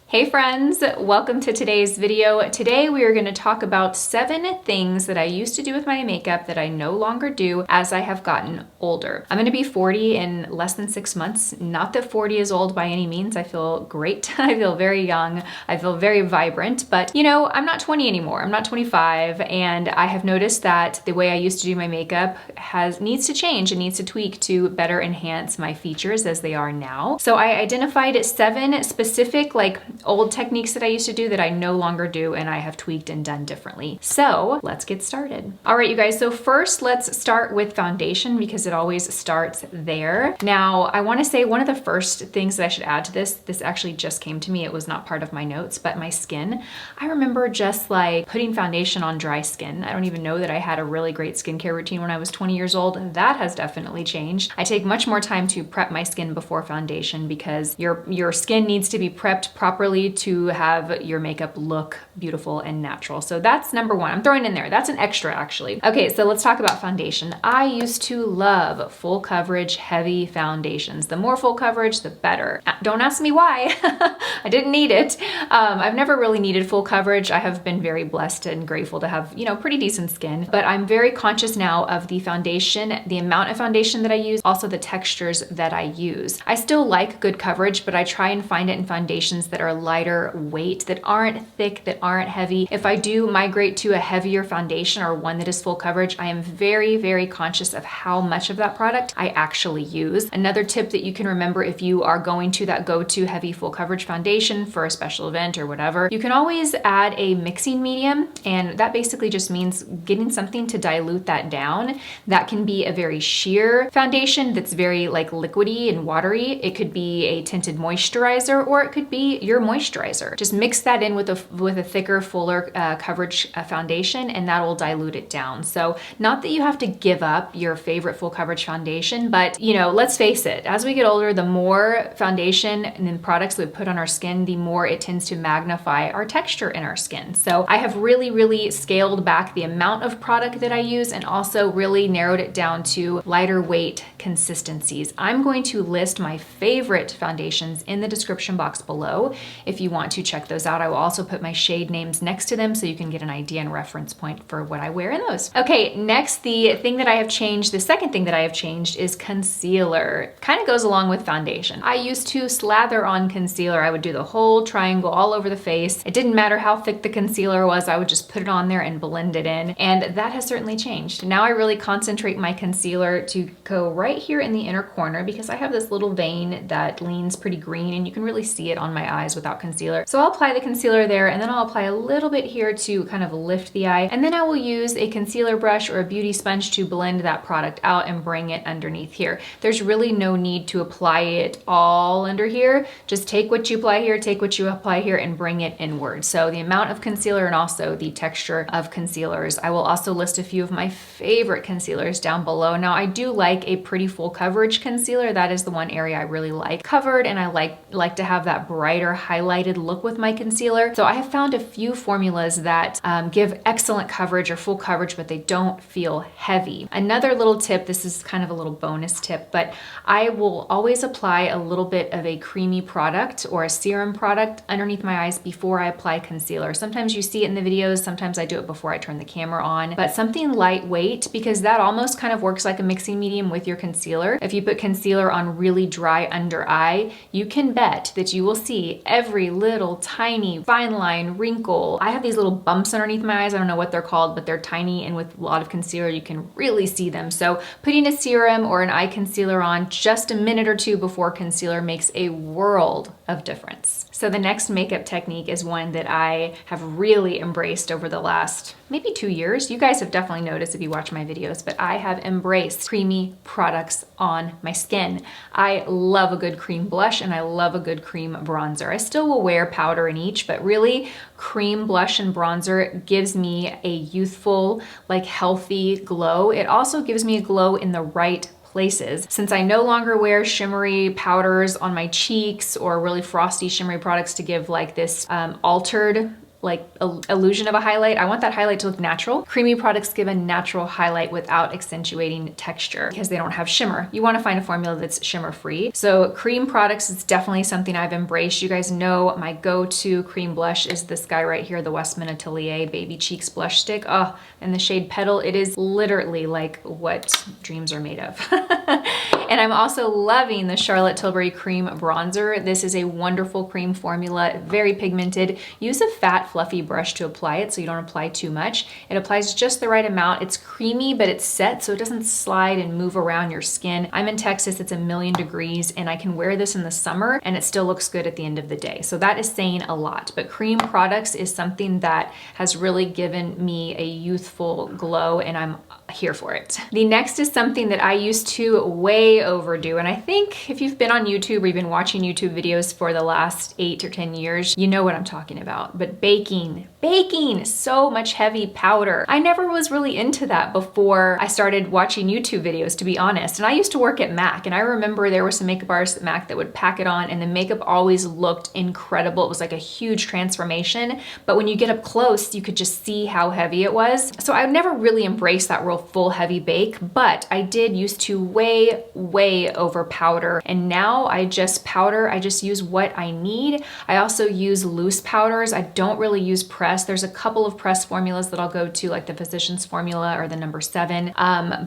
Hey friends, welcome to today's video. Today we are going to talk about 7 things that I used to do with my makeup that I no longer do as I have gotten older. I'm going to be 40 in less than 6 months. Not that 40 is old by any means. I feel great. I feel very young. I feel very vibrant, but you know, I'm not 20 anymore. I'm not 25, and I have noticed that the way I used to do my makeup needs to change and needs to tweak to better enhance my features as they are now. So I identified 7 specific old techniques that I used to do that I no longer do and I have tweaked and done differently. So let's get started. All right, you guys, so first let's start with foundation because it always starts there. Now, I wanna say one of the first things that I should add to this actually just came to me. It was not part of my notes, but my skin. I remember just like putting foundation on dry skin. I don't even know that I had a really great skincare routine when I was 20 years old. That has definitely changed. I take much more time to prep my skin before foundation because your skin needs to be prepped properly to have your makeup look beautiful and natural. So that's number 1. I'm throwing in there. That's an extra actually. Okay, so let's talk about foundation. I used to love full coverage, heavy foundations. The more full coverage, the better. Don't ask me why. I didn't need it. I've never really needed full coverage. I have been very blessed and grateful to have, pretty decent skin, but I'm very conscious now of the foundation, the amount of foundation that I use, also the textures that I use. I still like good coverage, but I try and find it in foundations that are lighter weight, that aren't thick, that aren't heavy. If I do migrate to a heavier foundation or one that is full coverage, I am very, very conscious of how much of that product I actually use. Another tip that you can remember if you are going to that go-to heavy full coverage foundation for a special event or whatever, you can always add a mixing medium, and that basically just means getting something to dilute that down. That can be a very sheer foundation that's very liquidy and watery. It could be a tinted moisturizer, or it could be your moisturizer. Just mix that in with a thicker, fuller coverage foundation, and that will dilute it down. So not that you have to give up your favorite full coverage foundation, but let's face it, as we get older, the more foundation and then products we put on our skin, the more it tends to magnify our texture in our skin. So I have really, really scaled back the amount of product that I use and also really narrowed it down to lighter weight consistencies. I'm going to list my favorite foundations in the description box below if you want to check those out. I will also put my shade names next to them so you can get an idea and reference point for what I wear in those. Okay, next, the thing that I have changed, the second thing that I have changed is concealer. Kind of goes along with foundation. I used to slather on concealer. I would do the whole triangle all over the face. It didn't matter how thick the concealer was, I would just put it on there and blend it in. And that has certainly changed. Now I really concentrate my concealer to go right here in the inner corner because I have this little vein that leans pretty green and you can really see it on my eyes without concealer. So I'll apply the concealer there, and then I'll apply a little bit here to kind of lift the eye. And then I will use a concealer brush or a beauty sponge to blend that product out and bring it underneath here. There's really no need to apply it all under here. Just take what you apply here, take what you apply here, and bring it inward. So the amount of concealer and also the texture of concealers. I will also list a few of my favorite concealers down below. Now I do like a pretty full coverage concealer. That is the one area I really like covered, and I like to have that brighter highlighted look with my concealer. So I have found a few formulas that give excellent coverage or full coverage, but they don't feel heavy. Another little tip, this is kind of a little bonus tip, but I will always apply a little bit of a creamy product or a serum product underneath my eyes before I apply concealer. Sometimes you see it in the videos, sometimes I do it before I turn the camera on, but something lightweight, because that almost kind of works like a mixing medium with your concealer. If you put concealer on really dry under eye, you can bet that you will see every little tiny fine line, wrinkle. I have these little bumps underneath my eyes. I don't know what they're called, but they're tiny, and with a lot of concealer, you can really see them. So putting a serum or an eye concealer on just a minute or 2 before concealer makes a world of difference. So the next makeup technique is one that I have really embraced over the last maybe 2 years. You guys have definitely noticed if you watch my videos, but I have embraced creamy products on my skin. I love a good cream blush and I love a good cream bronzer. I still will wear powder in each, but really cream blush and bronzer gives me a youthful, healthy glow. It also gives me a glow in the right places. Since I no longer wear shimmery powders on my cheeks or really frosty shimmery products to give this altered like illusion of a highlight. I want that highlight to look natural. Creamy products give a natural highlight without accentuating texture because they don't have shimmer. You want to find a formula that's shimmer free. So cream products is definitely something I've embraced. You guys know my go-to cream blush is this guy right here, the Westman Atelier Baby Cheeks Blush Stick. Oh, and the shade Petal, it is literally like what dreams are made of. And I'm also loving the Charlotte Tilbury Cream Bronzer. This is a wonderful cream formula, very pigmented. Use a fat, fluffy brush to apply it so you don't apply too much. It applies just the right amount. It's creamy, but it's set so it doesn't slide and move around your skin. I'm in Texas, it's 1,000,000 degrees, and I can wear this in the summer and it still looks good at the end of the day. So that is saying a lot. But cream products is something that has really given me a youthful glow, and I'm here for it. The next is something that I used to way overdo, and I think if you've been on YouTube or you've been watching YouTube videos for the last 8 or 10 years, you know what I'm talking about. But baking, so much heavy powder. I never was really into that before I started watching YouTube videos, to be honest. And I used to work at MAC, and I remember there were some makeup artists at MAC that would pack it on and the makeup always looked incredible. It was like a huge transformation, but when you get up close, you could just see how heavy it was. So I never really embraced that real full heavy bake, but I did used to way over powder, and now I just powder. I just use what I need. I also use loose powders. I don't really use press. There's a couple of press formulas that I'll go to, like the Physicians formula or the number 7,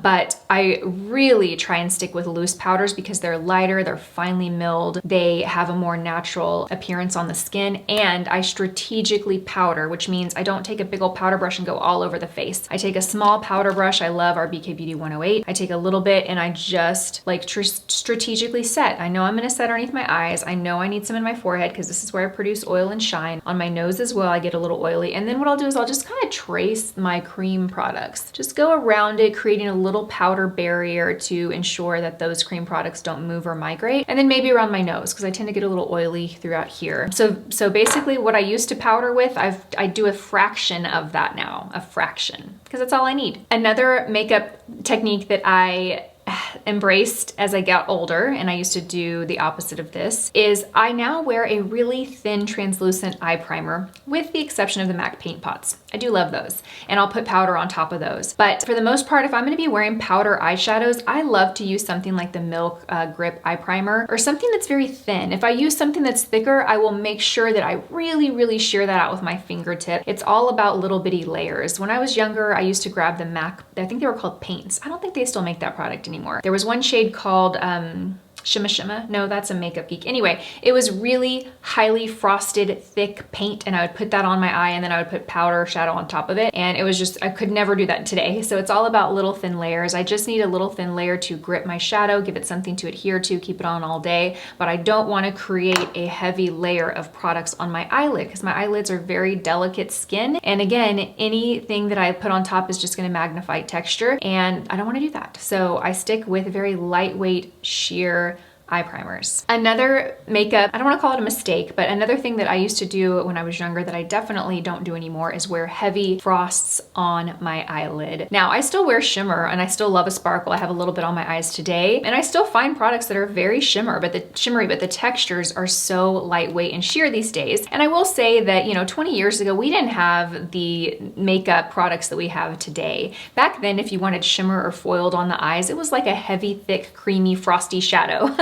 but I really try and stick with loose powders because they're lighter, they're finely milled, they have a more natural appearance on the skin, and I strategically powder, which means I don't take a big old powder brush and go all over the face. I take a small powder brush. I love our BK Beauty 108. I take a little bit and I just like strategically set. I know I'm gonna set underneath my eyes. I know I need some in my forehead because this is where I produce oil and shine. On my nose as well, I get a little oily. And then what I'll do is I'll just kind of trace my cream products. Just go around it, creating a little powder barrier to ensure that those cream products don't move or migrate. And then maybe around my nose because I tend to get a little oily throughout here. So basically what I used to powder with, I do a fraction of that now, a fraction, because that's all I need. Another makeup technique that I embraced as I got older, and I used to do the opposite of this, is I now wear a really thin translucent eye primer with the exception of the MAC paint pots. I do love those, and I'll put powder on top of those. But for the most part, if I'm gonna be wearing powder eyeshadows, I love to use something like the Milk Grip Eye Primer or something that's very thin. If I use something that's thicker, I will make sure that I really shear that out with my fingertip. It's all about little bitty layers. When I was younger, I used to grab the MAC, I think they were called paints. I don't think they still make that product anymore. There was one shade called Shimma Shimma. No, that's a Makeup Geek. Anyway, it was really highly frosted, thick paint, and I would put that on my eye, and then I would put powder shadow on top of it. And it was just, I could never do that today. So it's all about little thin layers. I just need a little thin layer to grip my shadow, give it something to adhere to, keep it on all day. But I don't want to create a heavy layer of products on my eyelid because my eyelids are very delicate skin. And again, anything that I put on top is just going to magnify texture, and I don't want to do that. So I stick with very lightweight, sheer eye primers. Another makeup, I don't want to call it a mistake, but another thing that I used to do when I was younger that I definitely don't do anymore is wear heavy frosts on my eyelid. Now, I still wear shimmer and I still love a sparkle. I have a little bit on my eyes today, and I still find products that are very shimmery, but the textures are so lightweight and sheer these days. And I will say that, you know, 20 years ago, we didn't have the makeup products that we have today. Back then, if you wanted shimmer or foiled on the eyes, it was like a heavy, thick, creamy, frosty shadow.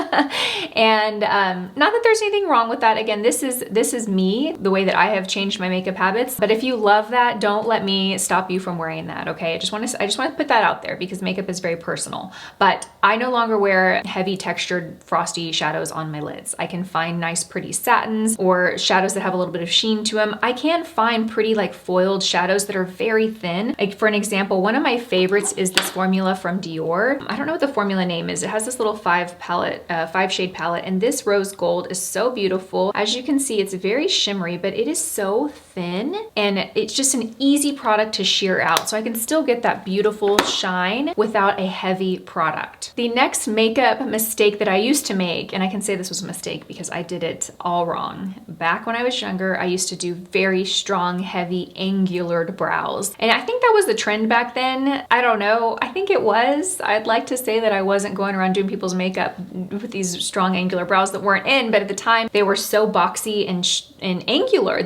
And not that there's anything wrong with that. Again, this is me, the way that I have changed my makeup habits. But if you love that, don't let me stop you from wearing that, okay? I just want to put that out there because makeup is very personal. But I no longer wear heavy textured frosty shadows on my lids. I can find nice pretty satins or shadows that have a little bit of sheen to them. I can find pretty like foiled shadows that are very thin. Like for an example, one of my favorites is this formula from Dior. I don't know what the formula name is. It has this little 5-shade palette, and this rose gold is so beautiful. As you can see, it's very shimmery, but it is so thin, and it's just an easy product to sheer out. So I can still get that beautiful shine without a heavy product. The next makeup mistake that I used to make, and I can say this was a mistake because I did it all wrong. Back when I was younger, I used to do very strong, heavy, angular brows. And I think that was the trend back then. I don't know. I think it was. I'd like to say that I wasn't going around doing people's makeup with these strong angular brows that weren't in, but at the time they were so boxy and angular.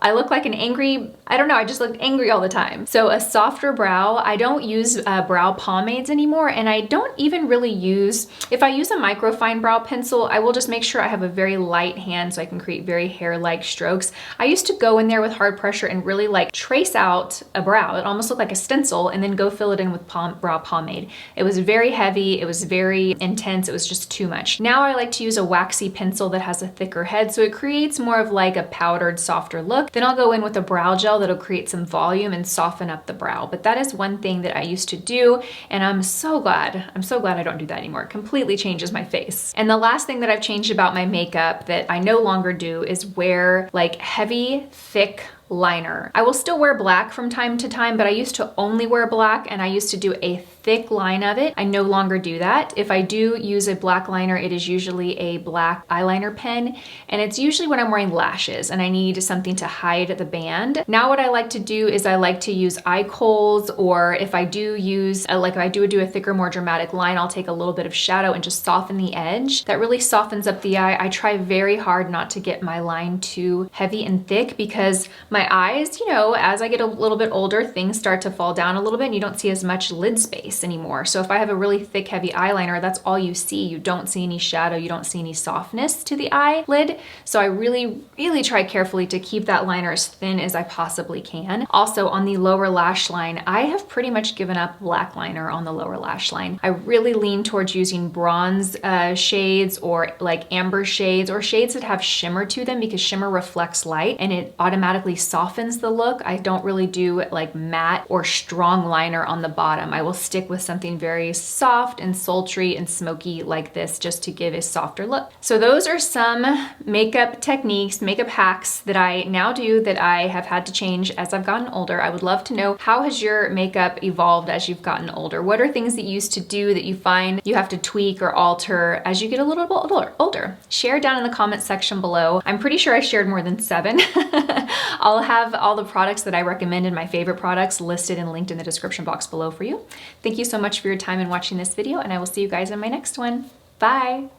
I look like an angry, I don't know, I just looked angry all the time. So a softer brow, I don't use brow pomades anymore, and I don't even really use, if I use a microfine brow pencil, I will just make sure I have a very light hand so I can create very hair-like strokes. I used to go in there with hard pressure and really like trace out a brow. It almost looked like a stencil, and then go fill it in with brow pomade. It was very heavy, it was very intense, it was just too much. Now I like to use a waxy pencil that has a thicker head, so it creates more of like a powdered, softer look. Then I'll go in with a brow gel that'll create some volume and soften up the brow. But that is one thing that I used to do, and I'm so glad I don't do that anymore. It completely changes my face. And the last thing that I've changed about my makeup that I no longer do is wear like heavy, thick liner. I will still wear black from time to time, but I used to only wear black, and I used to do a thick line of it. I no longer do that. If I do use a black liner, it is usually a black eyeliner pen, and it's usually when I'm wearing lashes and I need something to hide the band. Now what I like to do is I like to use eye kohls, or if I do use, like if I do a thicker, more dramatic line, I'll take a little bit of shadow and just soften the edge. That really softens up the eye. I try very hard not to get my line too heavy and thick, because my eyes, you know, as I get a little bit older, things start to fall down a little bit and you don't see as much lid space anymore. So if I have a really thick, heavy eyeliner, that's all you see. You don't see any shadow, you don't see any softness to the eyelid. So I really, really try carefully to keep that liner as thin as I possibly can. Also on the lower lash line, I have pretty much given up black liner on the lower lash line. I really lean towards using bronze shades, or like amber shades, or shades that have shimmer to them, because shimmer reflects light and it automatically softens the look. I don't really do like matte or strong liner on the bottom. I will stick with something very soft and sultry and smoky like this, just to give a softer look. So those are some makeup techniques, makeup hacks that I now do that I have had to change as I've gotten older. I would love to know, how has your makeup evolved as you've gotten older? What are things that you used to do that you find you have to tweak or alter as you get a little bit older? Share down in the comment section below. I'm pretty sure I shared more than 7. I'll have all the products that I recommend and my favorite products listed and linked in the description box below for you. Thank you so much for your time in watching this video, and I will see you guys in my next one. Bye.